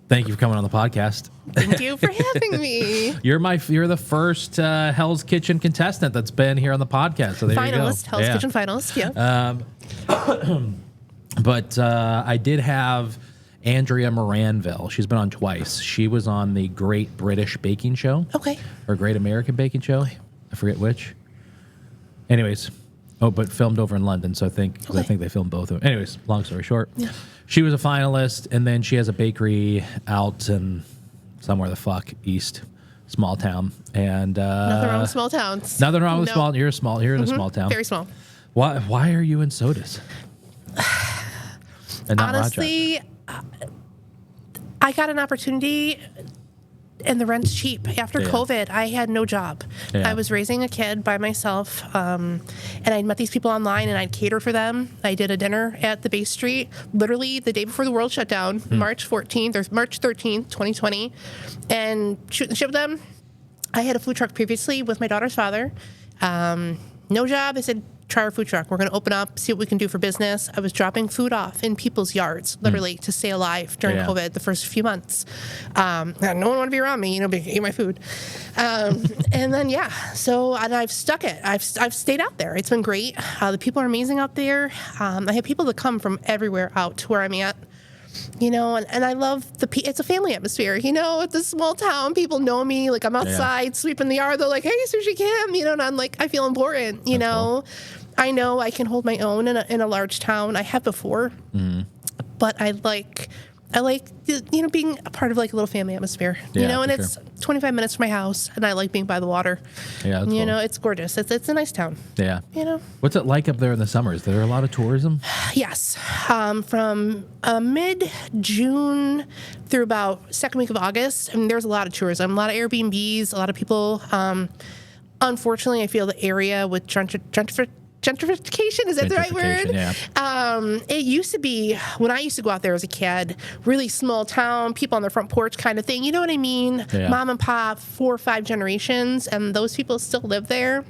Thank you for coming on the podcast. Thank you for having me. You're the first Hell's Kitchen contestant that's been here on the podcast. So there Finalist, you go. Hell's Kitchen finalist. Yeah. But I did have Andrea Moranville. She's been on twice. She was on the Great British Baking Show. Okay. Or Great American Baking Show. I forget which. Anyways. Oh, but filmed over in London, so I think they filmed both of them. Anyways, long story short. Yeah. She was a finalist, and then she has a bakery out in somewhere the fuck east, small town. And Nothing wrong with small towns. Nothing wrong with small. You're in a small town. Very small. Why are you in sodas? And not Honestly, I got an opportunity, and the rent's cheap. After COVID, I had no job. Yeah. I was raising a kid by myself, and I'd met these people online, and I'd cater for them. I did a dinner at the Bay Street, literally the day before the world shut down, March 14th or March 13th, 2020, and shoot and ship them. I had a food truck previously with my daughter's father. No job. I said, try our food truck. We're going to open up, see what we can do for business. I was dropping food off in people's yards, literally, to stay alive during COVID the first few months. No one wanted to be around me, but eat my food. And then, and I've stuck it. I've stayed out there. It's been great. The people are amazing out there. I have people that come from everywhere out to where I'm at. And I love it's a family atmosphere, it's a small town. People know me, like I'm outside sweeping the yard. They're like, hey, Sushi Kim, and I'm like, I feel important, Cool. I know I can hold my own in a large town. I have before, but I like, being a part of like a little family atmosphere, and it's 25 minutes from my house, and I like being by the water. Yeah, that's cool. It's gorgeous. It's a nice town. Yeah. What's it like up there in the summer? Is there a lot of tourism? Yes. From mid-June through about second week of August, there's a lot of tourism, a lot of Airbnbs, a lot of people. Unfortunately, I feel the area with gentrification, is that the right word? Yeah. It used to be, when I used to go out there as a kid, really small town, people on their front porch kind of thing. You know what I mean? Yeah. Mom and pop, 4 or 5 generations, and those people still live there.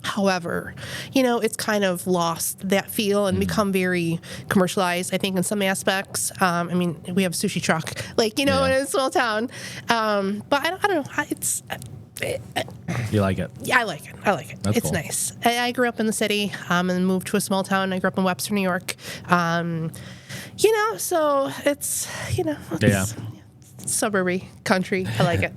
However, it's kind of lost that feel and become very commercialized, I think, in some aspects. We have a sushi truck, in a small town. But I don't know. You like it? Yeah, I like it. That's it's cool. nice. I grew up in the city and moved to a small town. I grew up in Webster, New York. So it's, suburby country. I like it.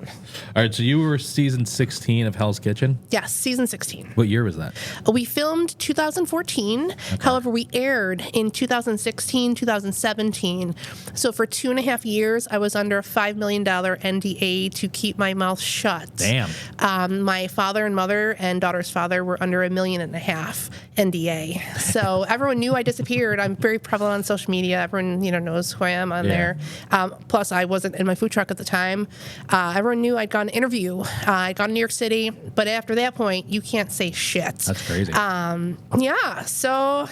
All right, so you were season 16 of Hell's Kitchen? Yes, season 16. What year was that? We filmed 2014. Okay. However, we aired in 2016, 2017. So for 2.5 years, I was under a $5 million NDA to keep my mouth shut. Damn. My father and mother and daughter's father were under $1.5 million NDA. So everyone knew I disappeared. I'm very prevalent on social media. Everyone, knows who I am on there. Plus, I wasn't in my food truck at the time. Everyone knew I'd gone to interview. I'd gone to New York City, but after that point, you can't say shit. That's crazy. So,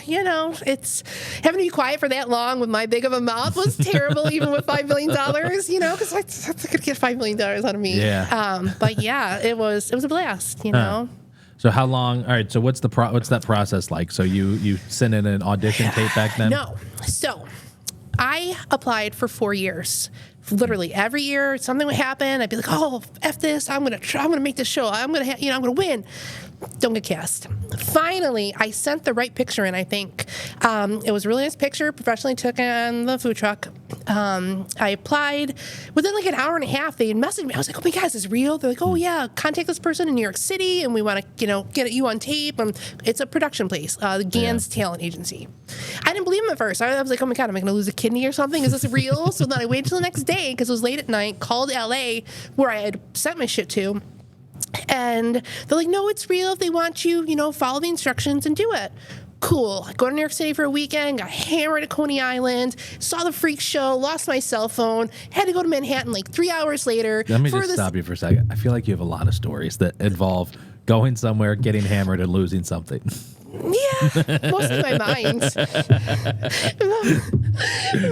it's having to be quiet for that long with my big of a mouth was terrible, even with $5 million, because I could get $5 million out of me. Yeah. But yeah, it was a blast, So how long? All right. So what's that process like? So you send in an audition tape back then? No. So I applied for 4 years. Literally every year something would happen. I'd be like, "Oh, F this! I'm gonna make this show. I'm gonna win." Don't get cast. Finally, I sent the right picture in. I think it was a really nice picture, professionally taken on the food truck. I applied. Within like an hour and a half, they had messaged me. I was like, "Oh my God, is this real?" They're like, "Oh yeah, contact this person in New York City, and we want to, get you on tape." It's a production place, the Gans Talent Agency. I didn't believe them at first. I was like, "Oh my God, am I going to lose a kidney or something? Is this real?" So then I waited till the next day because it was late at night. Called LA, where I had sent my shit to. And they're like, "No, it's real. If they want you, follow the instructions and do it." Cool. I go to New York City for a weekend, got hammered at Coney Island, saw the freak show, lost my cell phone, had to go to Manhattan like 3 hours later. Let me just stop you for a second. I feel like you have a lot of stories that involve going somewhere, getting hammered, and losing something. Yeah, mostly my mind.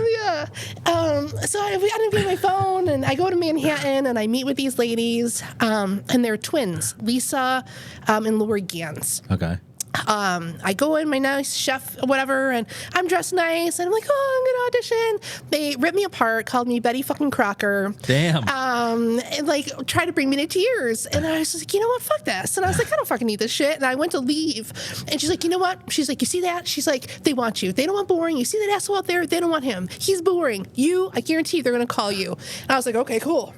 Yeah. So I end up getting my phone, and I go to Manhattan, and I meet with these ladies, and they're twins, Lisa and Lori Gans. Okay. I go in, my nice chef, whatever, and I'm dressed nice, and I'm like, oh, I'm gonna audition. They ripped me apart, called me Betty fucking Crocker. Damn. And like tried to bring me to tears. And I was just like, you know what, fuck this. And I was like, I don't fucking need this shit. And I went to leave. And she's like, you know what? She's like, you see that? She's like, they want you. They don't want boring. You see that asshole out there? They don't want him. He's boring. You, I guarantee they're gonna call you. And I was like, okay, cool.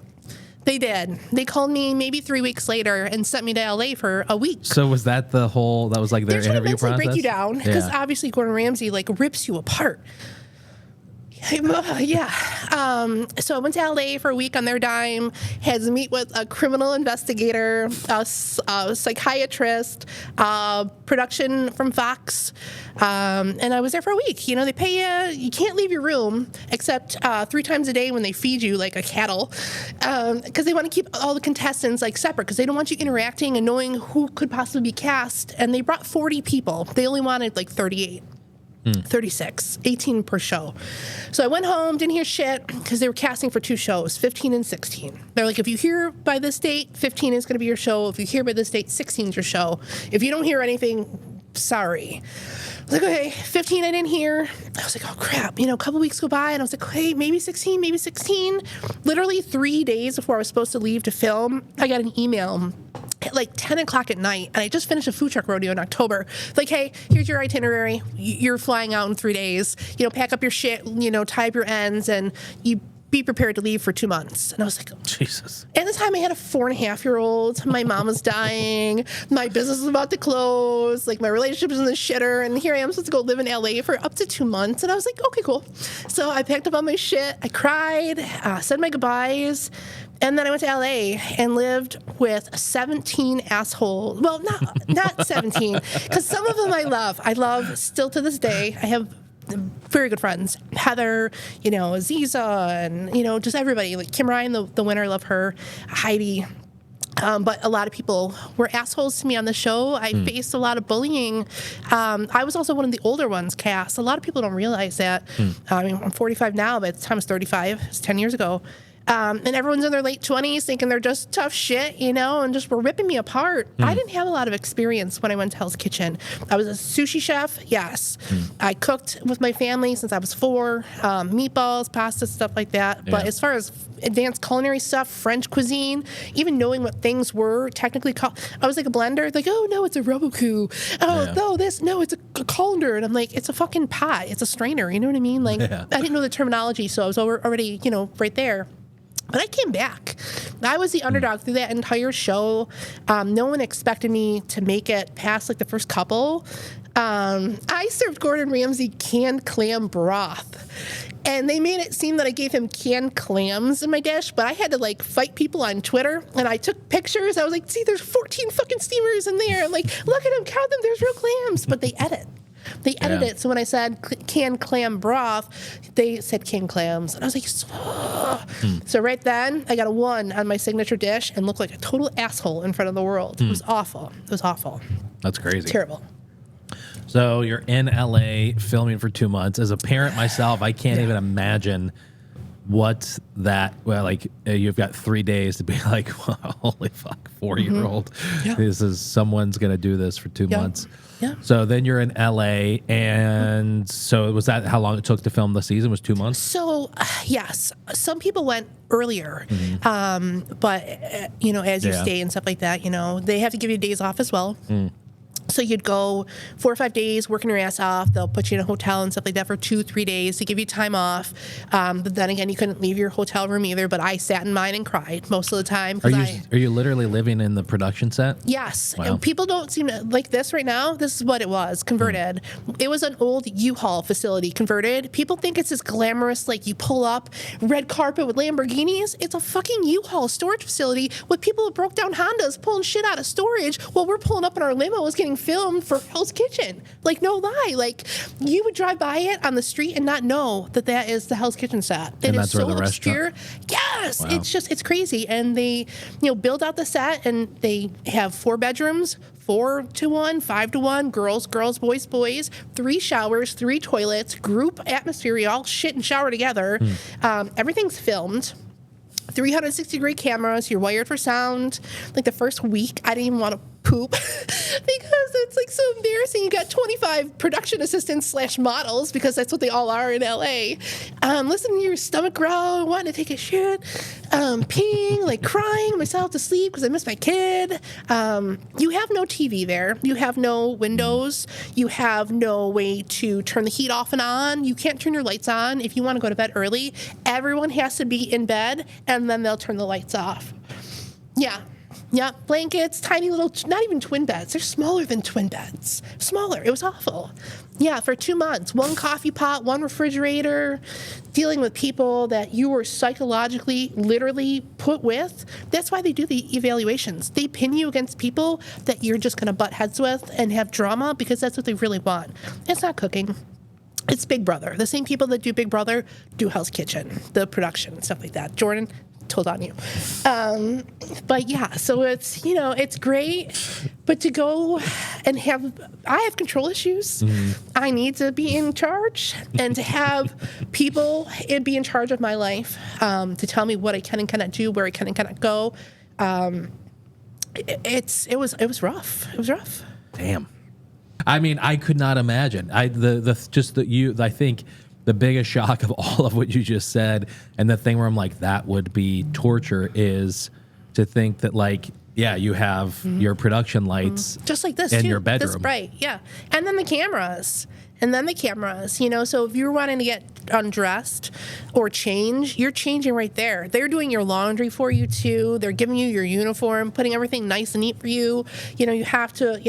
They did. They called me maybe 3 weeks later and sent me to LA for a week. So was that the whole, that was like their They're trying to interview mentally process? break you down because obviously Gordon Ramsay like rips you apart. Yeah. So I went to LA for a week on their dime, had to meet with a criminal investigator, a psychiatrist, production from Fox. And I was there for a week. You know, they pay you, you can't leave your room except 3 times a day when they feed you like a cattle. Because they want to keep all the contestants like separate because they don't want you interacting and knowing who could possibly be cast. And they brought 40 people. They only wanted like 38. 36, 18 per show. So I went home, didn't hear shit because they were casting for 2 shows, 15 and 16. They're like, if you hear by this date, 15 is going to be your show. If you hear by this date, 16 is your show. If you don't hear anything, sorry. I was like, okay, 15 I didn't hear. I was like, oh crap. You know, a couple weeks go by and I was like, hey, maybe 16, maybe 16. Literally 3 days before I was supposed to leave to film, I got an email at like 10 o'clock at night, and I just finished a food truck rodeo in October. Like, hey, here's your itinerary. You're flying out in 3 days. You know, pack up your shit, you know, tie up your ends, and you be prepared to leave for 2 months. And I was like, Jesus. At the time, I had a 4.5-year-old. My mom was dying. My business was about to close. Like, my relationship was in the shitter. And here I am supposed to go live in LA for up to 2 months. And I was like, okay, cool. So I packed up all my shit. I cried, said my goodbyes. And then I went to LA and lived with 17 assholes. Well, not 17, because some of them I love. I love still to this day. I have very good friends. Heather, you know, Aziza, and, you know, just everybody. Like Kim Ryan, the winner, I love her. Heidi. But a lot of people were assholes to me on the show. I faced a lot of bullying. I was also one of the older ones cast. A lot of people don't realize that. I mean, I'm 45 now, but at the time I was 35. It's 10 years ago. And everyone's in their late 20s thinking they're just tough shit, you know, and just were ripping me apart. I didn't have a lot of experience when I went to Hell's Kitchen. I was a sushi chef, yes. I cooked with my family since I was 4, meatballs, pasta, stuff like that. Yeah. But as far as advanced culinary stuff, French cuisine, even knowing what things were technically called, I was like a blender, like, oh, no, it's a Roboku. Oh, no, it's a colander. And I'm like, it's a fucking pot. It's a strainer. You know what I mean? Like, I didn't know the terminology, so I was already, you know, right there. But I came back. I was the underdog through that entire show. No one expected me to make it past like the first couple. I served Gordon Ramsay canned clam broth. And they made it seem that I gave him canned clams in my dish, but I had to like fight people on Twitter, and I took pictures. I was like, see, there's 14 fucking steamers in there. I'm like, look at them, count them, there's real clams. But they edit. They edited it. So when I said canned clam broth, they said canned clams. And I was like, So right then, I got a 1 on my signature dish and looked like a total asshole in front of the world. It was awful. It was awful. That's crazy. Terrible. So you're in LA filming for 2 months. As a parent myself, I can't even imagine what that, well, like you've got 3 days to be like, holy fuck, 4-year-old. This is, someone's going to do this for 2 months. Yeah. So then you're in LA, and so was that how long it took to film the season? Was 2 months? So, yes, some people went earlier, but, you know, as you stay and stuff like that, you know, they have to give you days off as well. So you'd go 4 or 5 days working your ass off. They'll put you in a hotel and stuff like that for 2-3 days to give you time off. But then again, you couldn't leave your hotel room either. But I sat in mine and cried most of the time. Are you literally living in the production set? Yes. Wow. And people don't seem to like this right now. This is what it was, converted. It was an old U-Haul facility converted. People think it's this glamorous, like you pull up, red carpet with Lamborghinis. It's a fucking U-Haul storage facility with people who broke down Hondas pulling shit out of storage while we're pulling up in our limos getting filmed for Hell's Kitchen. Like, no lie. Like, you would drive by it on the street and not know that that is the Hell's Kitchen set. And that's where the obscure. Yes. Wow. It's crazy. And they, you know, build out the set, and they have 4 bedrooms, 4-to-1, 5-to-1, girls, boys, 3 showers, 3 toilets, group atmosphere. You all shit and shower together. Everything's filmed. 360-degree cameras. You're wired for sound. Like the first week, I didn't even want to poop because it's like so embarrassing next thing you got 25 production assistants / models, because that's what they all are in LA. Listening to your stomach growl, wanting to take a shit, peeing, like crying myself to sleep because I miss my kid. You have no TV there. You have no windows. You have no way to turn the heat off and on. You can't turn your lights on. If you want to go to bed early, everyone has to be in bed, and then they'll turn the lights off. Yeah. Yeah, blankets, tiny little, not even twin beds. They're smaller than twin beds. Smaller. It was awful. Yeah, for 2 months. 1 coffee pot, 1 refrigerator, dealing with people that you were psychologically, literally put with. That's why they do the evaluations. They pin you against people that you're just going to butt heads with and have drama because that's what they really want. It's not cooking. It's Big Brother. The same people that do Big Brother do Hell's Kitchen, the production and stuff like that. Jordan, told on you. But yeah, so it's, it's great, but to go and I have control issues. Mm-hmm. I need to be in charge, and to have people be in charge of my life, to tell me what I can and cannot do, where I can and cannot go. It was rough. It was rough. Damn. I mean, I could not imagine. I think the biggest shock of all of what you just said, and the thing where I'm like, that would be torture, is to think that, like, yeah, you have your production lights just like this in too. your bedroom. This bright, yeah. And then the cameras. So if you're wanting to get undressed or change, you're changing right there. They're doing your laundry for you too. They're giving you your uniform, putting everything nice and neat for you. You have to,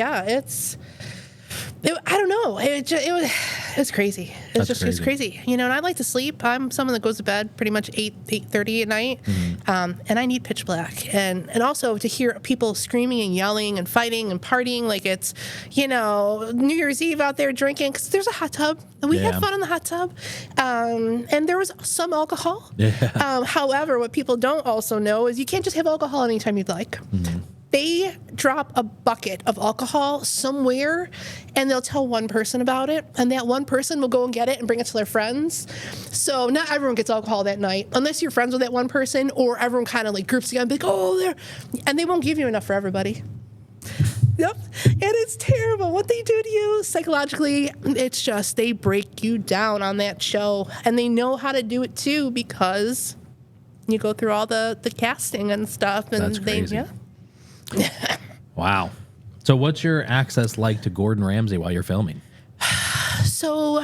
I don't know. It's crazy. It's crazy. And I like to sleep. I'm someone that goes to bed pretty much 8:30 at night, and I need pitch black. And also to hear people screaming and yelling and fighting and partying like it's, New Year's Eve out there drinking, because there's a hot tub. And we had fun in the hot tub. And there was some alcohol. Yeah. However, what people don't also know is you can't just have alcohol anytime you'd like. Mm-hmm. They drop a bucket of alcohol somewhere, and they'll tell one person about it, and that one person will go and get it and bring it to their friends. So not everyone gets alcohol that night, unless you're friends with that one person, or everyone kind of like groups together and be like, oh, there, and they won't give you enough for everybody. Yep. And it's terrible what they do to you psychologically. It's just, they break you down on that show, and they know how to do it too, because you go through all the casting and stuff, and that's crazy. Yeah. Wow. So what's your access like to Gordon Ramsay while you're filming? So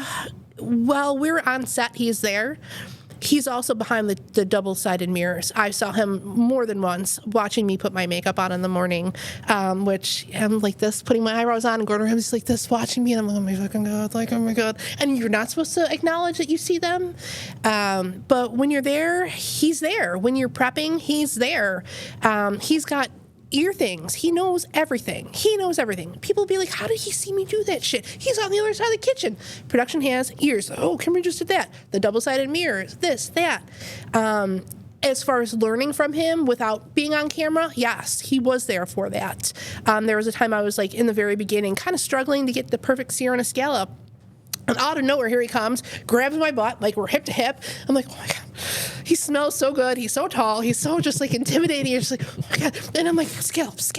while we're on set, he's there. He's also behind the double-sided mirrors. I saw him more than once watching me put my makeup on in the morning, which I'm like this, putting my eyebrows on, and Gordon Ramsay's like this watching me, and I'm like, oh my fucking God, like, oh my God. And you're not supposed to acknowledge that you see them. But when you're there, he's there. When you're prepping, he's there. He's got ear things. He knows everything. People be like, how did he see me do that shit? He's on the other side of the kitchen. Production has ears. Oh, Kimberly just did that. The double-sided mirrors, this, that. As far as learning from him without being on camera, yes, he was there for that. There was a time I was like in the very beginning kind of struggling to get the perfect sear on a scallop. And out of nowhere, here he comes, grabs my butt, like we're hip to hip. I'm like, oh my God, he smells so good. He's so tall. He's so just like intimidating. You're just like, oh my God. And I'm like, scallops.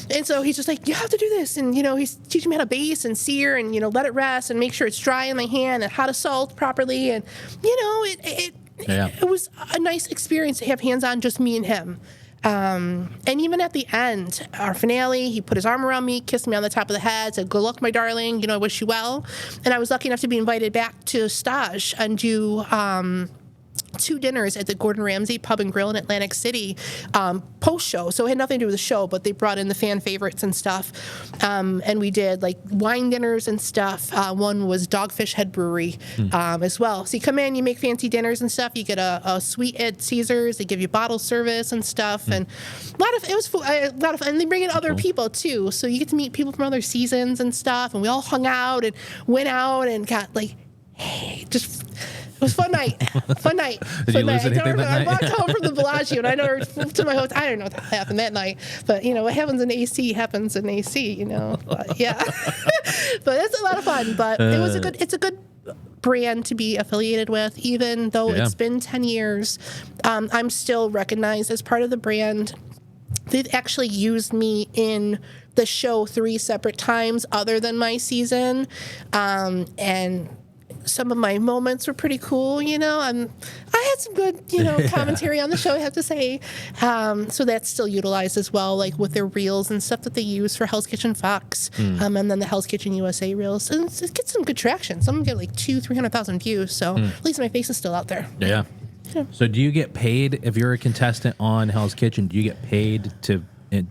And so he's just like, you have to do this. And, he's teaching me how to baste and sear and, let it rest and make sure it's dry in my hand and how to salt properly. And, it was a nice experience to have hands-on, just me and him. And even at the end, our finale, he put his arm around me, kissed me on the top of the head, said, good luck, my darling, I wish you well. And I was lucky enough to be invited back to Stage and do 2 dinners at the Gordon Ramsay Pub and Grill in Atlantic City post-show. So it had nothing to do with the show, but they brought in the fan favorites and stuff. And we did like wine dinners and stuff. One was Dogfish Head Brewery as well. So you come in, you make fancy dinners and stuff. You get a suite at Caesars. They give you bottle service and stuff. And it was a lot of fun. And they bring in other people too. So you get to meet people from other seasons and stuff. And we all hung out and went out and got like, hey, just... It was a fun night. Did you lose anything that night? I walked home from the Bellagio, and I never moved to my hotel. I don't know what happened that night, but what happens in AC happens in AC. But yeah, but it's a lot of fun. But it's a good brand to be affiliated with, even though it's been 10 years. I'm still recognized as part of the brand. They've actually used me in the show 3 separate times other than my season. And some of my moments were pretty cool, you know. I had some good, you know, commentary on the show, I have to say. So that's still utilized as well, like with their reels and stuff that they use for Hell's Kitchen Fox, and then the Hell's Kitchen USA reels. And it gets some good traction. Some get like 200,000-300,000 views. So at least my face is still out there. Yeah. So do you get paid if you're a contestant on Hell's Kitchen? Do you get paid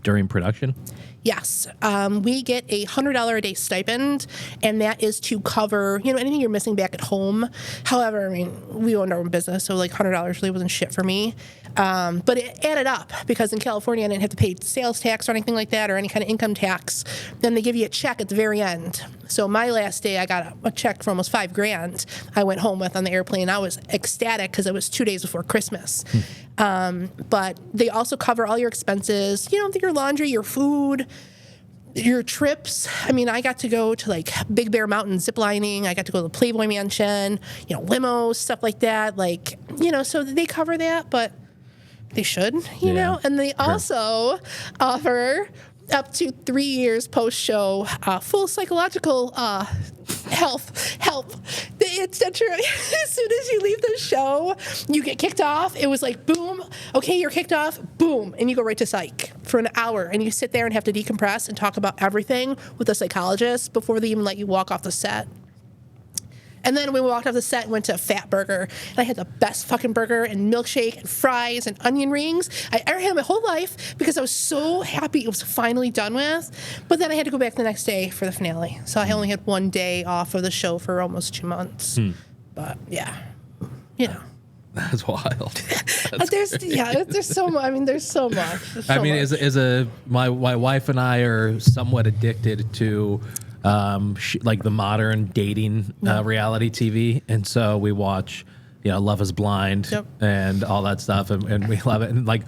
during production? Yes. We get a $100 a day stipend, and that is to cover, you know, anything you're missing back at home. However, I mean, we owned our own business, so like $100 really wasn't shit for me. But it added up because in California, I didn't have to pay sales tax or anything like that or any kind of income tax. Then they give you a check at the very end. So my last day, I got a check for almost $5,000 I went home with on the airplane. I was ecstatic because it was 2 days before Christmas. But they also cover all your expenses, you know, your laundry, your food, your trips. I mean, I got to go to like Big Bear Mountain zip lining. I got to go to the Playboy Mansion, you know, limos, stuff like that. Like, you know, so they cover that, but they should, you know, and they also offer up to 3 years post-show full psychological health help. It's not true. As soon as you leave the show, you get kicked off. It was like, boom, okay, you're kicked off, boom, and you go right to psych for an hour, and you sit there and have to decompress and talk about everything with a psychologist before they even let you walk off the set. And then we walked off the set and went to a Fat Burger. And I had the best fucking burger and milkshake and fries and onion rings I ever had in my whole life because I was so happy it was finally done with. But then I had to go back the next day for the finale. So I only had 1 day off of the show for almost 2 months. But yeah, you know. That's wild. There's so much. I mean, there's so much. My wife and I are somewhat addicted to like the modern dating reality TV, and so we watch, you know, Love Is Blind and all that stuff, and we love it. And like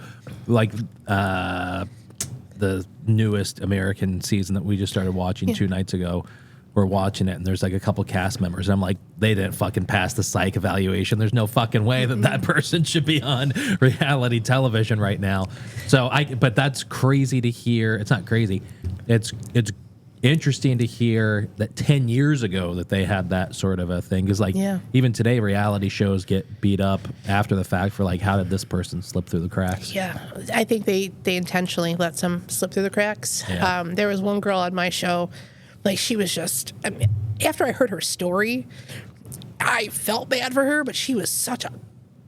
the newest American season that we just started watching 2 nights ago, we're watching it, and there's like a couple cast members, and I'm like, they didn't fucking pass the psych evaluation. There's no fucking way that person should be on reality television right now. So but that's crazy to hear. It's not crazy. It's interesting to hear that 10 years ago that they had that sort of a thing. Because like even today, reality shows get beat up after the fact for like, how did this person slip through the cracks? Yeah, I think they intentionally let some slip through the cracks. Yeah. There was one girl on my show, like she was just, I mean, after I heard her story, I felt bad for her, but she was such a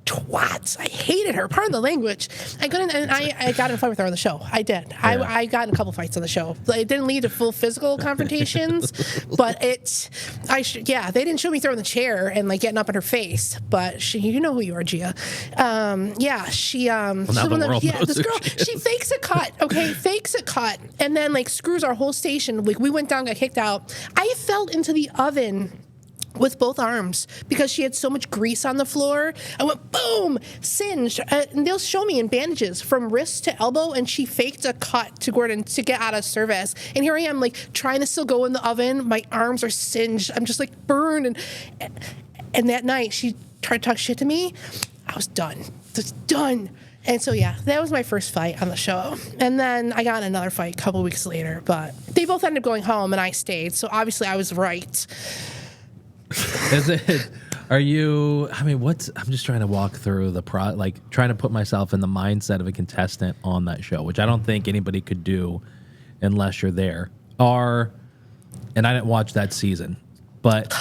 twats. I hated her. Pardon the language. I got in a fight with her on the show. I did. Yeah. I got in a couple fights on the show. It didn't lead to full physical confrontations, but they didn't show me throwing the chair and like getting up in her face. But you know who you are, Gia. She fakes a cut. Okay, fakes a cut, and then like screws our whole station. Like we went down, got kicked out. I fell into the oven with both arms because she had so much grease on the floor. I went boom, singed, and they'll show me in bandages from wrist to elbow, and she faked a cut to Gordon to get out of service. And here I am, like trying to still go in the oven. My arms are singed. I'm just like burned. And that night she tried to talk shit to me. I was done. Just done. And so, yeah, that was my first fight on the show. And then I got in another fight a couple weeks later, but they both ended up going home and I stayed. So obviously I was right. I'm just trying to walk through trying to put myself in the mindset of a contestant on that show, which I don't think anybody could do unless you're there. And I didn't watch that season, but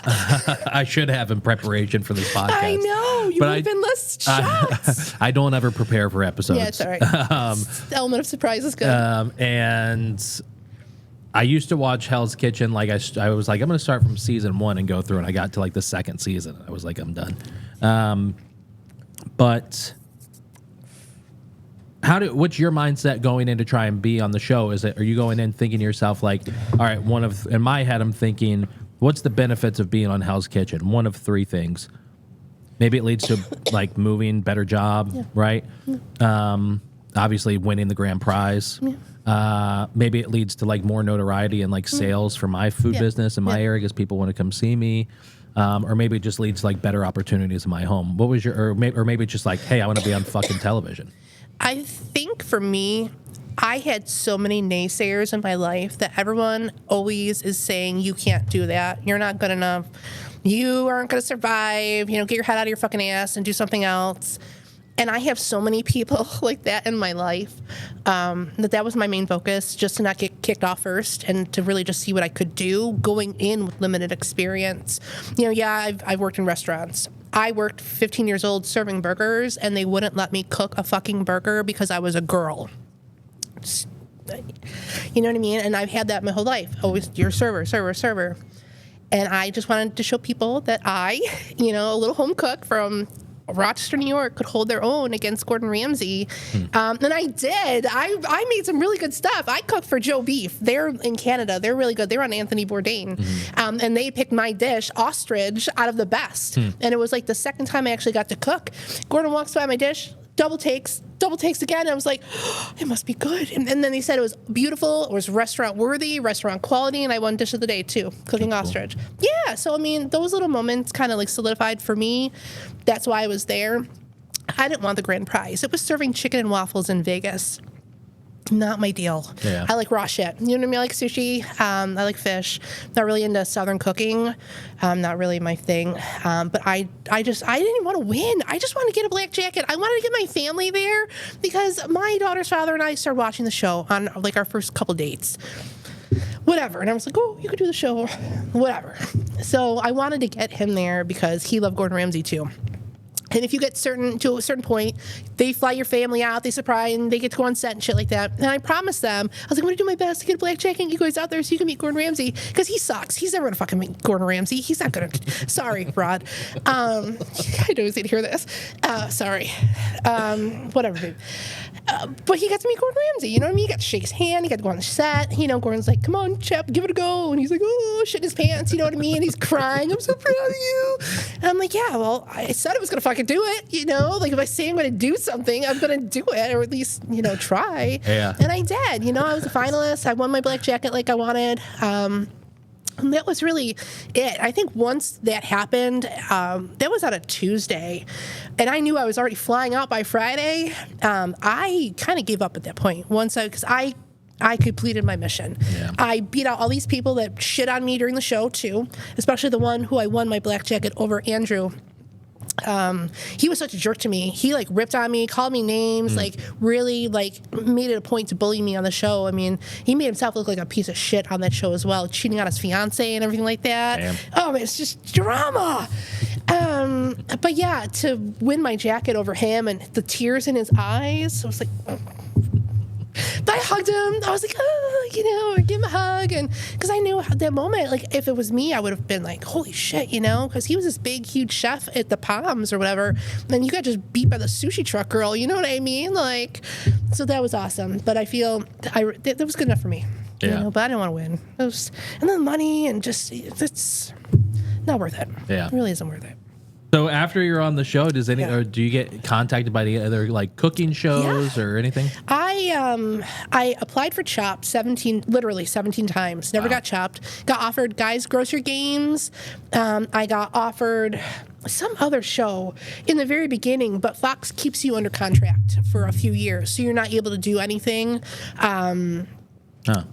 I should have in preparation for this podcast. I know. You would have been less shocked. I don't ever prepare for episodes. Yeah, it's all right. The element of surprise is good. And I used to watch Hell's Kitchen. Like I was like, I'm going to start from season 1 and go through. And I got to like the second season. I was like, I'm done. But what's your mindset going in to try and be on the show? Are you going in thinking to yourself like, all right, in my head, I'm thinking, what's the benefits of being on Hell's Kitchen? One of 3 things. Maybe it leads to like moving, better job, right? Yeah. Obviously winning the grand prize. Yeah. Maybe it leads to like more notoriety and like sales for my food business in my area because people want to come see me. Or maybe it just leads to like better opportunities in my home. What was or maybe it's just like, hey, I want to be on fucking television. I think for me, I had so many naysayers in my life that everyone always is saying, you can't do that. You're not good enough. You aren't going to survive. Get your head out of your fucking ass and do something else. And I have so many people like that in my life that was my main focus, just to not get kicked off first and to really just see what I could do going in with limited experience. I've worked in restaurants. I worked 15 years old serving burgers, and they wouldn't let me cook a fucking burger because I was a girl. You know what I mean? And I've had that my whole life. Always, you're a server. And I just wanted to show people that I, a little home cook from Rochester, New York, could hold their own against Gordon Ramsay. And I did. I made some really good stuff. I cooked for Joe Beef. They're in Canada. They're really good. They're on Anthony Bourdain. And they picked my dish, ostrich, out of the best. And it was like the second time I actually got to cook. Gordon walks by my dish, double takes again. I was like, oh, it must be good. And then he said it was beautiful. It was restaurant worthy, restaurant quality. And I won dish of the day too, cooking ostrich. Yeah. So, those little moments kind of like solidified for me. That's why I was there. I didn't want the grand prize. It was serving chicken and waffles in Vegas. Not my deal. Yeah. I like raw shit. You know what I mean? I like sushi. I like fish. Not really into Southern cooking. Not really my thing. But I didn't want to win. I just wanted to get a black jacket. I wanted to get my family there because my daughter's father and I started watching the show on like our first couple dates. Whatever. And I was like, oh, you could do the show. Whatever. So I wanted to get him there because he loved Gordon Ramsay too. And if you get to a certain point, they fly your family out, they surprise, and they get to go on set and shit like that. And I promised them, I was like, I'm going to do my best to get a black jacket and you guys out there so you can meet Gordon Ramsay. Because he sucks. He's never going to fucking meet Gordon Ramsay. He's not going to. Sorry, Rod. I know he's going to hear this. Sorry. Whatever, dude. But he got to meet Gordon Ramsay. You know what I mean? He got to shake his hand. He got to go on the set. Gordon's like, come on, Chef, give it a go. And he's like, oh, shit in his pants. You know what I mean? He's crying. I'm so proud of you. And I'm like, yeah, well, I said I was going to fucking do it. Like if I say I'm going to do something, I'm going to do it, or at least, try. Yeah. And I did. I was a finalist. I won my black jacket like I wanted. And that was really it. I think once that happened, that was on a Tuesday, and I knew I was already flying out by Friday. I kind of gave up at that point because I completed my mission. Yeah. I beat out all these people that shit on me during the show too, especially the one who I won my black jacket over, Andrew. He was such a jerk to me. He like ripped on me, called me names, like really like made it a point to bully me on the show. He made himself look like a piece of shit on that show as well, cheating on his fiance and everything like that. Damn. Oh man, it's just drama. But yeah, to win my jacket over him and the tears in his eyes, I was like, but I hugged him. I was like, oh, give him a hug. And because I knew at that moment, like, if it was me, I would have been like, holy shit, because he was this big, huge chef at the Palms or whatever. And you got just beat by the sushi truck girl. You know what I mean? Like, so that was awesome. But I feel that was good enough for me. Yeah. But I didn't want to win. And then money and just, it's not worth it. Yeah. It really isn't worth it. So after you're on the show, or do you get contacted by the other like cooking shows or anything? I applied for Chopped 17 times. Never got Chopped. Got offered Guys Grocery Games. I got offered some other show in the very beginning, but Fox keeps you under contract for a few years, so you're not able to do anything.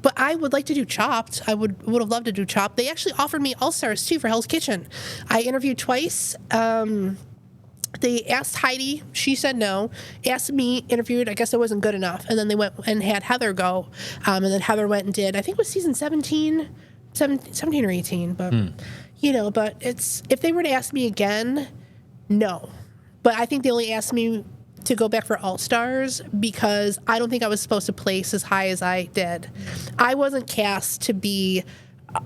But I would like to do Chopped. I would have loved to do Chopped. They actually offered me All-Stars too for Hell's Kitchen. I interviewed twice. They asked Heidi. She said no. Asked me, interviewed. I guess I wasn't good enough. And then they went and had Heather go. And then Heather went and did, I think it was season 17 or 18. But, but if they were to ask me again, no. But I think they only asked me to go back for All-Stars because I don't think I was supposed to place as high as I did. I wasn't cast to be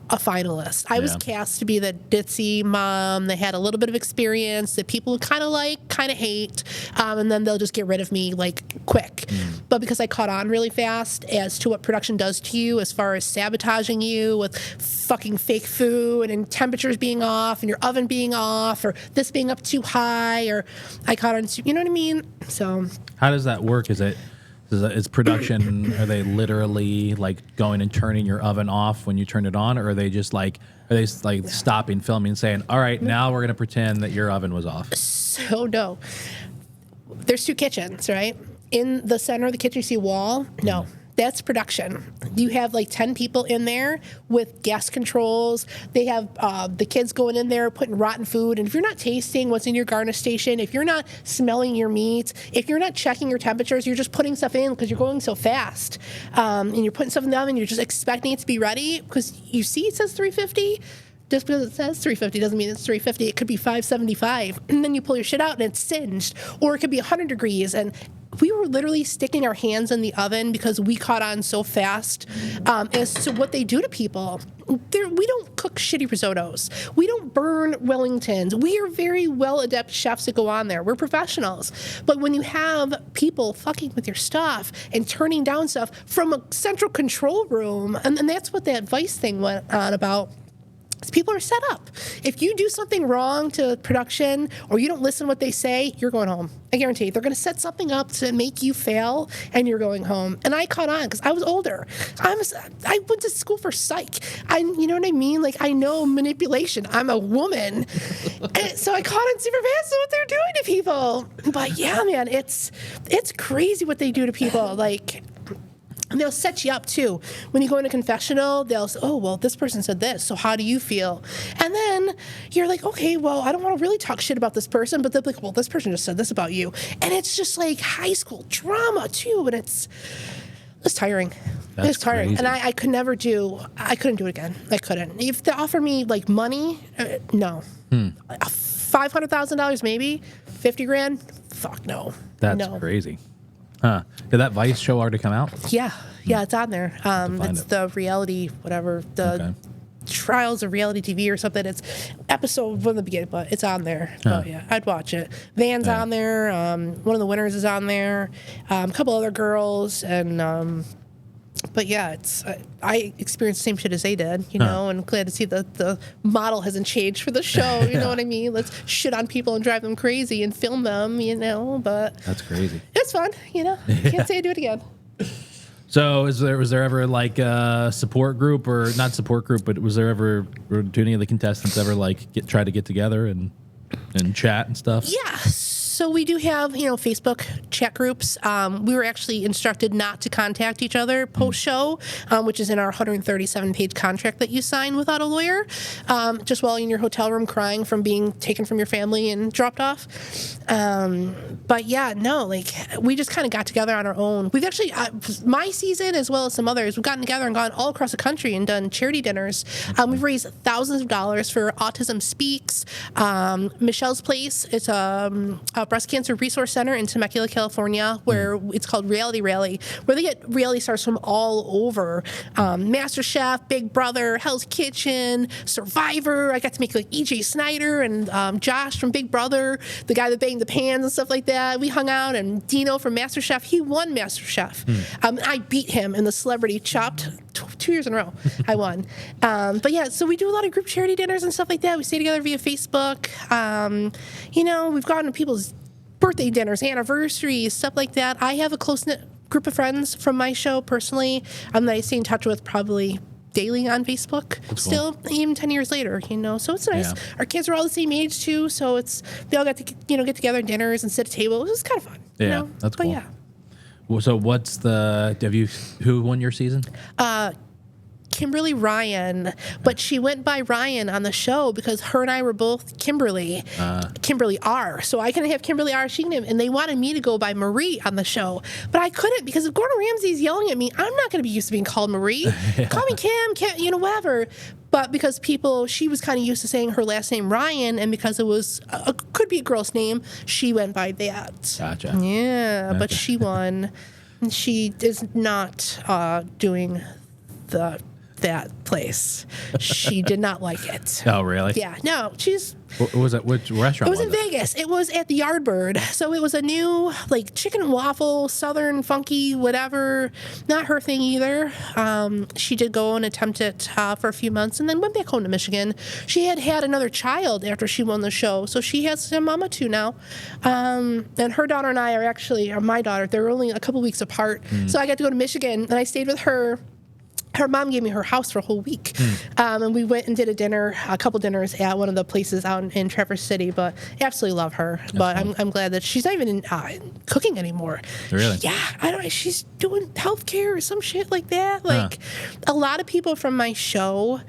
a finalist. I was cast to be the ditzy mom that had a little bit of experience that people kind of like, kind of hate, and then they'll just get rid of me like quick. But because I caught on really fast as to what production does to you as far as sabotaging you with fucking fake food and temperatures being off and your oven being off or this being up too high, or I caught on to, you know what I mean? So how does that work? Is production, are they literally like going and turning your oven off when you turn it on, or are they just like, stopping filming and saying, all right, now we're going to pretend that your oven was off? So no. There's two kitchens, right? In the center of the kitchen, you see a wall. No. That's production. You have like 10 people in there with gas controls. They have the kids going in there putting rotten food. And if you're not tasting what's in your garnish station, if you're not smelling your meat, if you're not checking your temperatures, you're just putting stuff in because you're going so fast. And you're putting stuff in the oven, you're just expecting it to be ready because you see it says 350. Just because it says 350 doesn't mean it's 350. It could be 575. And then you pull your shit out and it's singed. Or it could be 100 degrees. And we were literally sticking our hands in the oven because we caught on so fast as to what they do to people. We don't cook shitty risottos. We don't burn Wellingtons. We are very well-adept chefs that go on there. We're professionals. But when you have people fucking with your stuff and turning down stuff from a central control room, and that's what that Vice thing went on about, people are set up. If you do something wrong to production or you don't listen to what they say, you're going home. I guarantee you. They're going to set something up to make you fail, and you're going home. And I caught on because I was older. I went to school for psych. You know what I mean? Like, I know manipulation. I'm a woman. And so I caught on super fast what they're doing to people. But yeah, man, it's crazy what they do to people. Like, and they'll set you up, too. When you go in a confessional, they'll say, oh, well, this person said this, so how do you feel? And then you're like, okay, well, I don't want to really talk shit about this person, but they'll be like, well, this person just said this about you. And it's just like high school drama, too, and it's tiring. It's tiring. Crazy. And I could never I couldn't do it again. I couldn't. If they offer me, like, money, no. $500,000 maybe, 50 grand, fuck no. That's crazy. Huh. Did that Vice show already come out? Yeah, it's on there. It's the reality, whatever, the Trials of Reality TV or something. It's episode from the beginning, but it's on there. Oh yeah, I'd watch it. Van's on there. One of the winners is on there. A couple other girls, and but yeah, I experienced the same shit as they did, you know, and glad to see that the model hasn't changed for the show. You know what I mean? Let's shit on people and drive them crazy and film them, you know. But that's crazy. It's fun, you know. Can't say I do it again. So was there ever like a support group, or not support group, but was there ever, or do any of the contestants ever like try to get together and chat and stuff? Yeah. So we do have, you know, Facebook chat groups. We were actually instructed not to contact each other post-show, which is in our 137-page contract that you sign without a lawyer, just while in your hotel room crying from being taken from your family and dropped off. But yeah, no, like, we just kind of got together on our own. We've actually, my season as well as some others, we've gotten together and gone all across the country and done charity dinners. We've raised thousands of dollars for Autism Speaks, Michelle's Place. It's a breast cancer resource center in Temecula, California, where it's called Reality Rally, where they get reality stars from all over. MasterChef, Big Brother, Hell's Kitchen, Survivor. I got to make like EJ Snyder and Josh from Big Brother, the guy that banged the pans and stuff like that. We hung out, and Dino from MasterChef, he won MasterChef. I beat him in the Celebrity Chopped 2 years in a row. I won. But yeah, so we do a lot of group charity dinners and stuff like that. We stay together via Facebook. You know, we've gone to people's birthday dinners, anniversaries, stuff like that. I have a close-knit group of friends from my show personally that I stay in touch with probably daily on Facebook. That's still, cool. Even 10 years later, you know, so it's nice. Yeah. Our kids are all the same age too, so they all got to, you know, get together at dinners and sit at a table. It was kind of fun. Yeah, you know? that's cool. But yeah. Well, so who won your season? Kimberly Ryan, but she went by Ryan on the show because her and I were both Kimberly R. So I can have Kimberly R. She can have, and they wanted me to go by Marie on the show, but I couldn't because if Gordon Ramsay's yelling at me, I'm not going to be used to being called Marie. Call me Kim, you know, whatever. But because she was kind of used to saying her last name Ryan, and because it was could be a girl's name, she went by that. Gotcha. Yeah, Okay. but she won. And she is not doing that place. She did not like it. Oh, really? Yeah. No, she's... What was it? Which restaurant It was in Vegas. It was at the Yardbird. So it was a new, like, chicken and waffle, southern, funky, whatever. Not her thing either. She did go and attempt it for a few months and then went back home to Michigan. She had another child after she won the show. So she has a mama too now. And her daughter and I are my daughter. They're only a couple weeks apart. So I got to go to Michigan and I stayed with her. her mom gave me her house for a whole week. And we went and did a couple dinners at one of the places out in Traverse City, but absolutely love her. But I'm glad that she's not even in cooking anymore. Really? She's doing healthcare or some shit like that. Like a lot of people from my show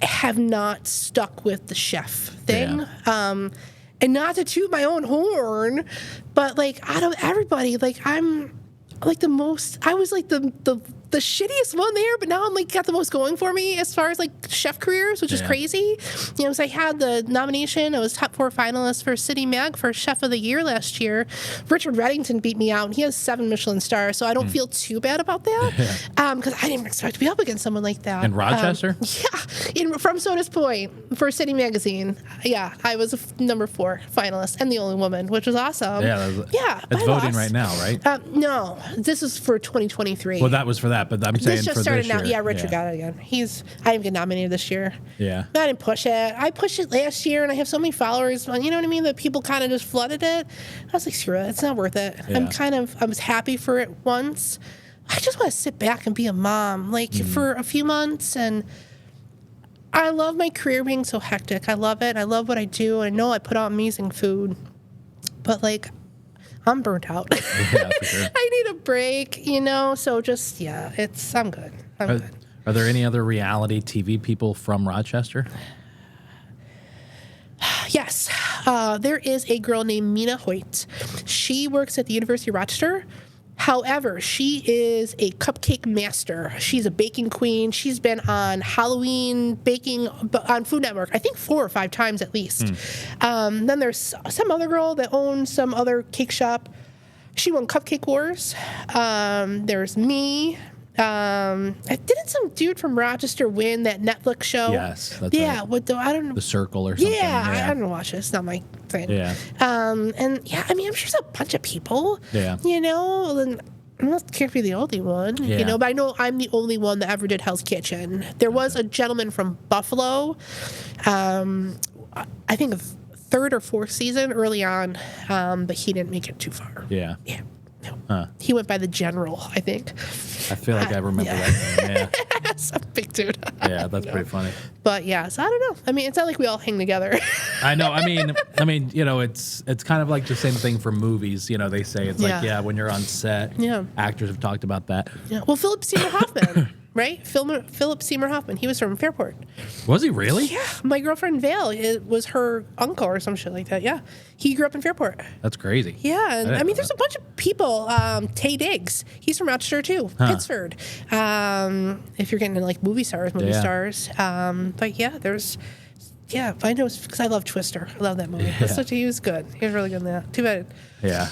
have not stuck with the chef thing. Yeah. And not to toot my own horn, but like out of everybody, like I'm like I was like the shittiest one there, but now I'm like got the most going for me as far as like chef careers, which is crazy. You know, so I had the nomination. I was top 4 finalist for City Mag for Chef of the Year last year. Richard Reddington beat me out, and he has 7 Michelin stars, so I don't feel too bad about that because I didn't expect to be up against someone like that. In Rochester? From Soda's Point for City Magazine. Yeah, I was a number 4 finalist and the only woman, which was awesome. It's voting right now, right? No, this is for 2023. Well, that was for that, but I'm saying this just for started this year. now. Yeah, Richard got it again. I didn't get nominated this year. Yeah. I didn't push it. I pushed it last year, and I have so many followers. You know what I mean? That people kind of just flooded it. I was like, screw it. It's not worth it. Yeah. I was happy for it once. I just want to sit back and be a mom, like for a few months. And I love my career being so hectic. I love it. I love what I do. I know I put out amazing food, but like, I'm burnt out. Yeah, for sure. I need a break, you know? So just, I'm good. I'm good. Are there any other reality TV people from Rochester? Yes. There is a girl named Mina Hoyt. She works at the University of Rochester. However, she is a cupcake master. She's a baking queen. She's been on Halloween baking on Food Network, I think 4 or 5 times at least. Then there's some other girl that owns some other cake shop. She won Cupcake Wars. There's me. Didn't some dude from Rochester win that Netflix show? Yes, that's right. I don't know. The Circle or something. I don't watch it. It's not my thing. Yeah. I'm sure there's a bunch of people. Yeah. You know, and I'm not care to be the only one. Yeah. You know, but I know I'm the only one that ever did Hell's Kitchen. There was a gentleman from Buffalo. I think 3rd or 4th season early on, but he didn't make it too far. Yeah. Yeah. No. He went by the General, I think. I feel like I remember that name. Yeah. That's a big dude. Yeah, that's pretty funny. But yeah, so I don't know. I mean, it's not like we all hang together. I know. I mean, you know, it's kind of like the same thing for movies. You know, they say it's like, when you're on set, actors have talked about that. Yeah. Well, Philip Seymour Hoffman, right? Philip Seymour Hoffman. He was from Fairport. Was he really? Yeah. My girlfriend Vale, it was her uncle or some shit like that. Yeah. He grew up in Fairport. That's crazy. Yeah. And I mean, there's a bunch of people. Tay Diggs, he's from Rochester too. Pittsford. If you're getting into like movie stars. But yeah, I know because I love Twister. I love that movie. Yeah. He was good. He was really good in that. Too bad. Yeah.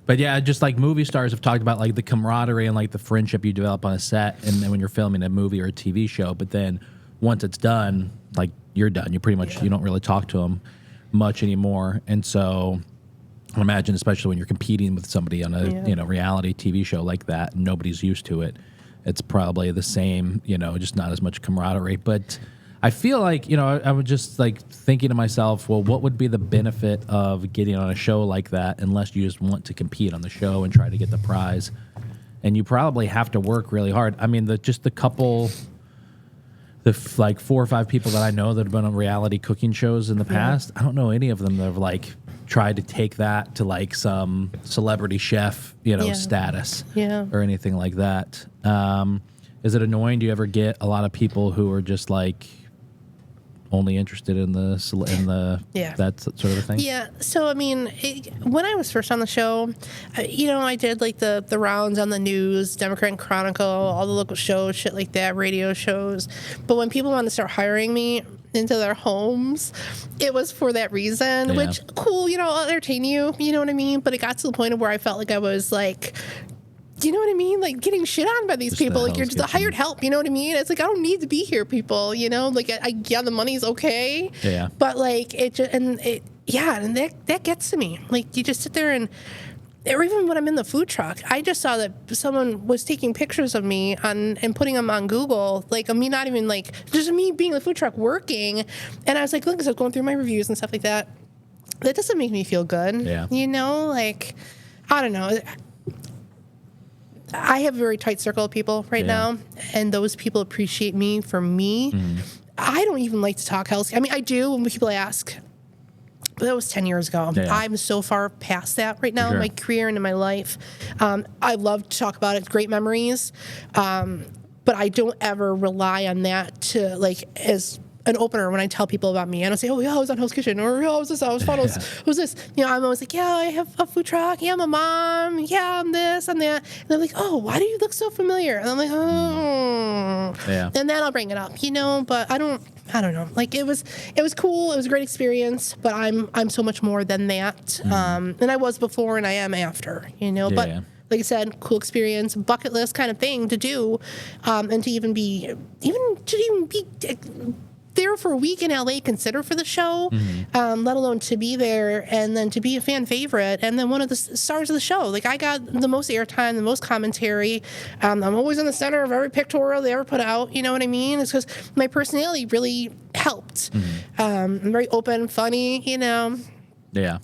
But yeah, just like movie stars have talked about like the camaraderie and like the friendship you develop on a set and then when you're filming a movie or a TV show. But then once it's done, like you're done. You pretty much, you don't really talk to them much anymore. And so I imagine, especially when you're competing with somebody on a reality TV show like that, and nobody's used to it, it's probably the same, just not as much camaraderie. But I feel like, I was just like thinking to myself, well, what would be the benefit of getting on a show like that unless you just want to compete on the show and try to get the prize? And you probably have to work really hard. I mean, like 4 or 5 people that I know that have been on reality cooking shows in the past, I don't know any of them that have like tried to take that to like some celebrity chef, status or anything like that. Is it annoying? Do you ever get a lot of people who are just like only interested in that sort of a thing? Yeah. So, I mean, when I was first on the show, I did like the rounds on the news, Democrat Chronicle, all the local shows, shit like that, radio shows. But when people wanted to start hiring me into their homes, it was for that reason, which cool, I'll entertain you, you know what I mean? But it got to the point of where I felt like I was like, you know what I mean? Like getting shit on by these people. Like you're just a hired help. You know what I mean? It's like, I don't need to be here, people. Like the money's okay. Yeah. But like and that gets to me. Like you just sit there or even when I'm in the food truck, I just saw that someone was taking pictures of me and putting them on Google. Like me not even like just me being in the food truck working. And I was like, look, I was going through my reviews and stuff like that. That doesn't make me feel good. Yeah. Like I don't know. I have a very tight circle of people right now, and those people appreciate me for me. I don't even like to talk health. I mean, I do when people ask, but that was 10 years ago. Yeah. I'm so far past that right now in my career and in my life. I love to talk about it. Great memories. But I don't ever rely on that to, like, as an opener when I tell people about me. I don't say, oh, yeah, I was on Hell's Kitchen, or, oh, I was this, I was fun, was this. You know, I'm always like, yeah, I have a food truck. Yeah, I'm a mom. Yeah, I'm this, I'm that. And they're like, oh, why do you look so familiar? And I'm like, oh. Yeah. And then I'll bring it up, you know, but I don't know. Like, it was cool. It was a great experience, but I'm so much more than that. Than I was before and I am after, you know, but like I said, cool experience, bucket list kind of thing to do, and to even be there for a week in LA, consider for the show, let alone to be there and then to be a fan favorite and then one of the stars of the show. Like, I got the most airtime, the most commentary. I'm always in the center of every pictorial they ever put out. You know what I mean? It's because my personality really helped. I'm very open, funny, you know. Yeah.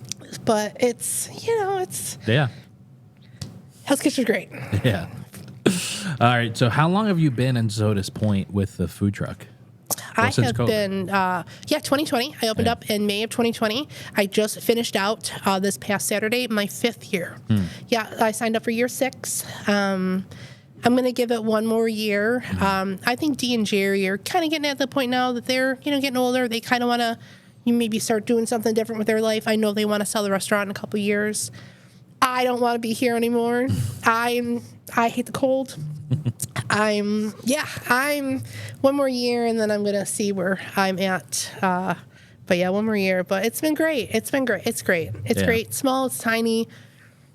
But it's, you know, Yeah. Hell's Kitchen's great. Yeah. All right. So how long have you been in Sodas Point with the food truck? I have been, 2020. I opened up in May of 2020. I just finished out this past Saturday, my 5th year. Yeah, I signed up for year 6. I'm going to give it one more year. I think Dee and Jerry are kind of getting at the point now that they're, you know, getting older. They kind of want to maybe start doing something different with their life. I know they want to sell the restaurant in a couple years. I don't want to be here anymore. I hate the cold. I'm one more year and then I'm going to see where I'm at. But yeah, one more year, but it's been great. It's great. It's great. Small, it's tiny.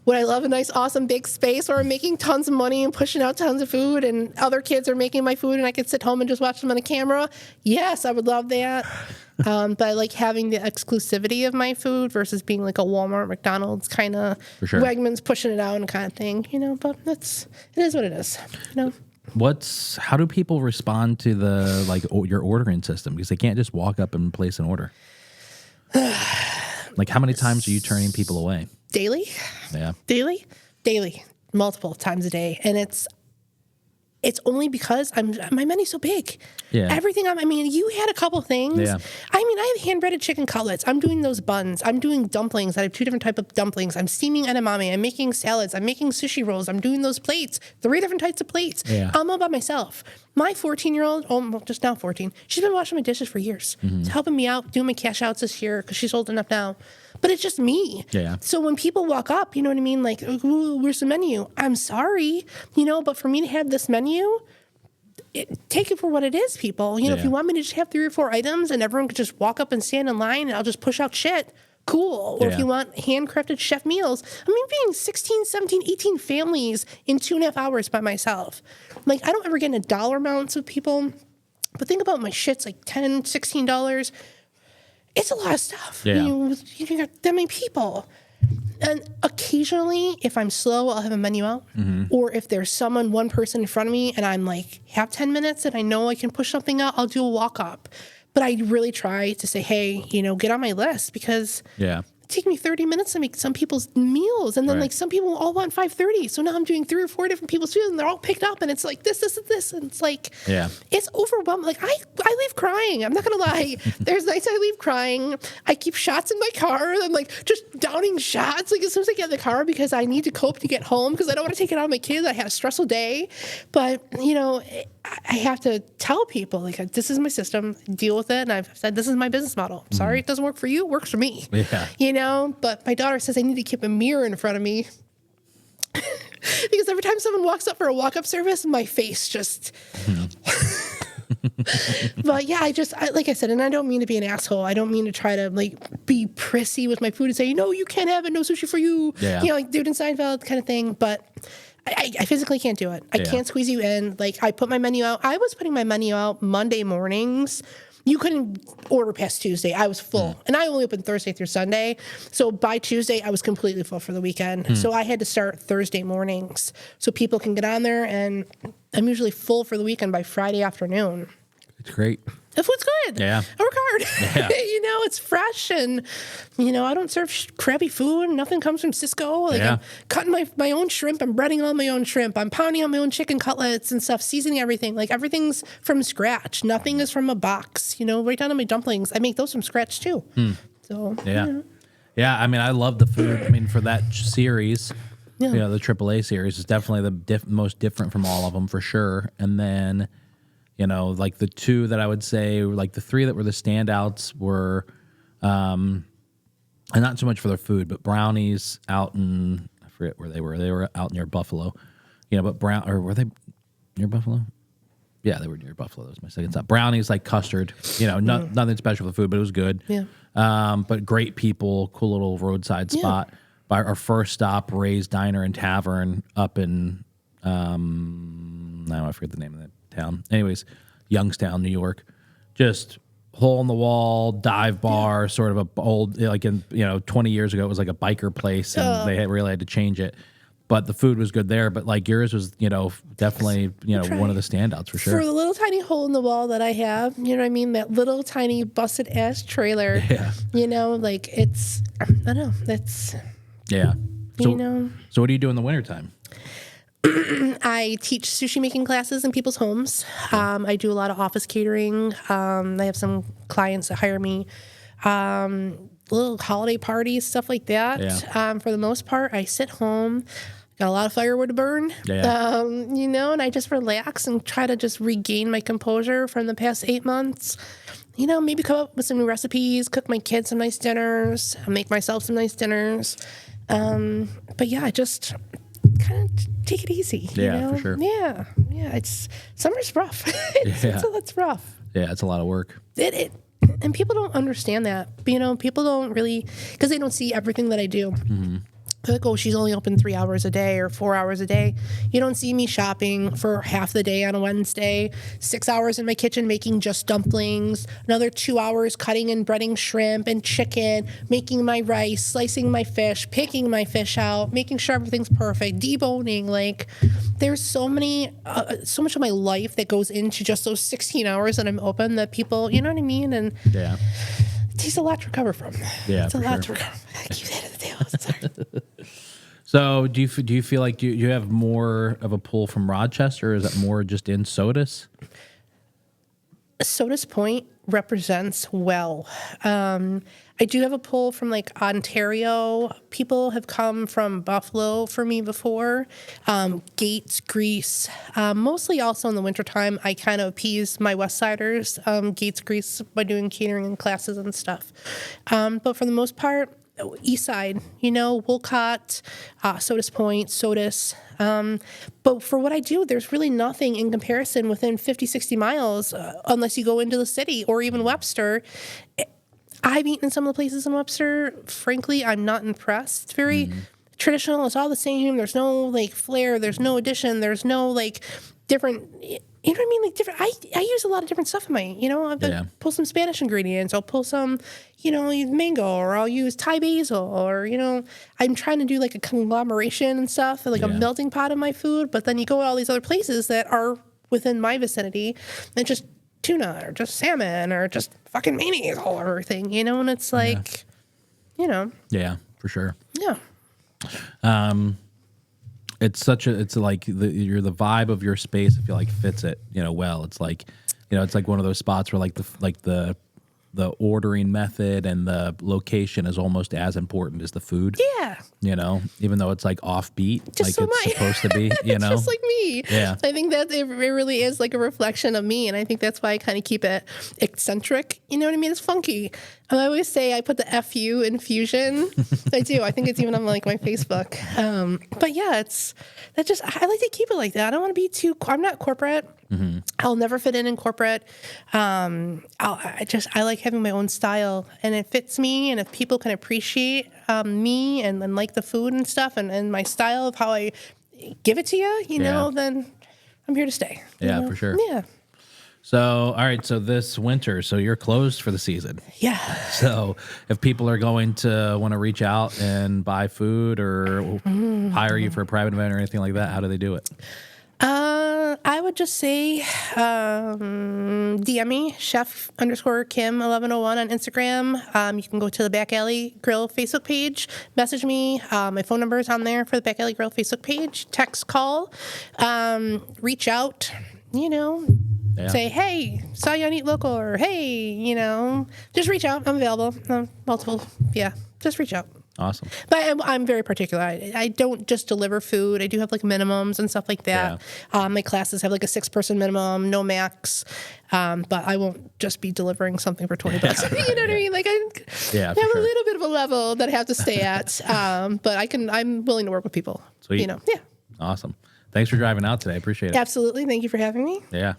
Would I love a nice, awesome, big space where I'm making tons of money and pushing out tons of food and other kids are making my food and I could sit home and just watch them on the camera? Yes, I would love that. But I like having the exclusivity of my food versus being like a Walmart, McDonald's kind of Wegmans pushing it out and kind of thing, you know, but it is what it is, you know. How do people respond to the, like, your ordering system? Because they can't just walk up and place an order. Like, how many times are you turning people away? Daily. Yeah. Daily. Multiple times a day. And it's only because my menu's so big. Yeah. Everything you had a couple things. Yeah. I have hand-breaded chicken cutlets. I'm doing those buns. I'm doing dumplings. I have 2 different types of dumplings. I'm steaming edamame. I'm making salads. I'm making sushi rolls. I'm doing those plates. 3 different types of plates. Yeah. I'm all by myself. My 14-year-old, just now 14, she's been washing my dishes for years. It's helping me out, doing my cash outs this year because she's old enough now. But it's just me. Yeah. So when people walk up, you know what I mean? Like, ooh, where's the menu? I'm sorry, you know, but for me to have this menu, take it for what it is, people. You know, if you want me to just have 3 or 4 items and everyone could just walk up and stand in line and I'll just push out shit, cool. Or if you want handcrafted chef meals, being 16, 17, 18 families in 2.5 hours by myself. Like, I don't ever get into dollar amounts with people, but think about my shit's like $10, $16. It's a lot of stuff. Yeah. You got that many people. And occasionally, if I'm slow, I'll have a menu out. Or if there's one person in front of me and I'm like, have 10 minutes and I know I can push something out, I'll do a walk up. But I really try to say, hey, you know, get on my list because it takes me 30 minutes to make some people's meals. And then like some people all want 5:30. So now I'm doing 3 or 4 different people's food and they're all picked up and it's like this. And it's like, it's overwhelming. Like I leave crying. I'm not going to lie. There's nights I leave crying. I keep shots in my car. I'm like just downing shots. Like as soon as I get in the car because I need to cope to get home because I don't want to take it out on my kids. I had a stressful day, but you know, I have to tell people like this is my system, deal with it. And I've said, this is my business model. I'm sorry, it doesn't work for you. It works for me. Yeah. You know, but my daughter says I need to keep a mirror in front of me because every time someone walks up for a walk-up service, my face just, but yeah, like I said, and I don't mean to be an asshole. I don't mean to try to like be prissy with my food and say, no, you can't have it. No sushi for you. Yeah. You know, like dude in Seinfeld kind of thing. But I physically can't do it. I can't squeeze you in. Like I put my menu out. I was putting my menu out Monday mornings. You couldn't order past Tuesday. I was full. And I only opened Thursday through Sunday. So by Tuesday, I was completely full for the weekend. So I had to start Thursday mornings so people can get on there. And I'm usually full for the weekend by Friday afternoon. It's great. The food's good. Yeah. I work prepared. Yeah. It's fresh, and I don't serve crappy food. Nothing comes from Cisco. Like, I'm cutting my own shrimp. I'm breading all my own shrimp. I'm pounding out my own chicken cutlets and stuff, seasoning everything. Like, everything's from scratch. Nothing is from a box. Right down to my dumplings. I make those from scratch too. So yeah. I mean, I love the food. I mean, for that series, the AAA series is definitely the most different from all of them for sure. And then, like the two that I would say, like the three that were the standouts were, and not so much for their food, but Brownies out in, I forget where they were. They were out near Buffalo, but were they near Buffalo? Yeah, they were near Buffalo. That was my second stop. Brownies, like custard, nothing special for the food, but it was good. Yeah. But great people, cool little roadside spot. By our first stop, Ray's Diner and Tavern up in, I forget the name of that town. Anyways, Youngstown, New York. Just hole in the wall, dive bar, sort of a old, like in 20 years ago, it was like a biker place, and they really had to change it. But the food was good there. But like yours was, definitely, one of the standouts for sure. For the little tiny hole in the wall that I have, that little tiny busted ass trailer. Yeah. Like it's, I don't know. That's. Yeah. So what do you do in the wintertime? I teach sushi making classes in people's homes. I do a lot of office catering. I have some clients that hire me. Little holiday parties, stuff like that. Yeah. For the most part, I sit home, got a lot of firewood to burn, and I just relax and try to just regain my composure from the past 8 months. Maybe come up with some new recipes, cook my kids some nice dinners, make myself some nice dinners. But yeah, just kind of take it easy. For sure. Yeah. Summer's rough. It's rough. Yeah, it's a lot of work. And people don't understand that. People don't really, because they don't see everything that I do. Mm-hmm. They're like, oh, she's only open 3 hours a day or 4 hours a day. You don't see me shopping for half the day on a Wednesday, 6 hours in my kitchen making just dumplings, another 2 hours cutting and breading shrimp and chicken, making my rice, slicing my fish, picking my fish out, making sure everything's perfect, deboning. Like, there's so much of my life that goes into just those 16 hours that I'm open that people, you know what I mean? And yeah. It takes a lot to recover from. Yeah, it's a lot to recover. I keep that at the tail. Sorry. So do you feel like you have more of a pull from Rochester, or is that more just in Sodus? Sodus Point represents well. I do have a pull from like Ontario. People have come from Buffalo for me before. Gates, Greece, mostly also in the wintertime. I kind of appease my West Siders, Gates, Greece, by doing catering and classes and stuff. But for the most part, East Side, Wolcott, Sodus Point, Sodus. But for what I do, there's really nothing in comparison within 50, 60 miles, unless you go into the city or even Webster. I've eaten in some of the places in Webster. Frankly, I'm not impressed. It's very traditional. It's all the same. There's no like flair. There's no addition. There's no like different. You know what I mean? Like different. I use a lot of different stuff in my. I'll pull some Spanish ingredients. I'll pull some, mango, or I'll use Thai basil, or I'm trying to do like a conglomeration and stuff, like a melting pot of my food. But then you go to all these other places that are within my vicinity, and just tuna or just salmon or just fucking mayonnaise all over everything, and it's like, Yeah, for sure. Yeah. It's like the vibe of your space, I feel like fits it, well. It's like, it's like one of those spots where like the ordering method and the location is almost as important as the food. Yeah. Even though it's like offbeat, just like it's supposed to be, just like me. Yeah. I think that it really is like a reflection of me. And I think that's why I kind of keep it eccentric. You know what I mean? It's funky. I always say I put the FU in fusion. I do. I think it's even on like my Facebook. But yeah, I like to keep it like that. I don't want to be I'm not corporate. Mm-hmm. I'll never fit in corporate. I like having my own style, and it fits me. And if people can appreciate me and like the food and stuff and my style of how I give it to you, then I'm here to stay. Yeah, for sure. Yeah. So, all right. So this winter, you're closed for the season. Yeah. So if people are going to want to reach out and buy food or hire you for a private event or anything like that, how do they do it? I would just say DM me, chef_Kim1101 on Instagram. You can go to the Back Alley Grill Facebook page, message me. My phone number is on there for the Back Alley Grill Facebook page. Text, call, reach out, say, hey, saw you on Eat Local, or hey, just reach out. I'm available. Multiple, just reach out. Awesome. But I'm very particular. I don't just deliver food. I do have like minimums and stuff like that. Yeah. My classes have like a 6-person minimum, no max. But I won't just be delivering something for $20. Right, you know what I mean? Like I have a little bit of a level that I have to stay at. But I'm willing to work with people. Sweet. Yeah. Awesome. Thanks for driving out today. I appreciate it. Absolutely. Thank you for having me. Yeah.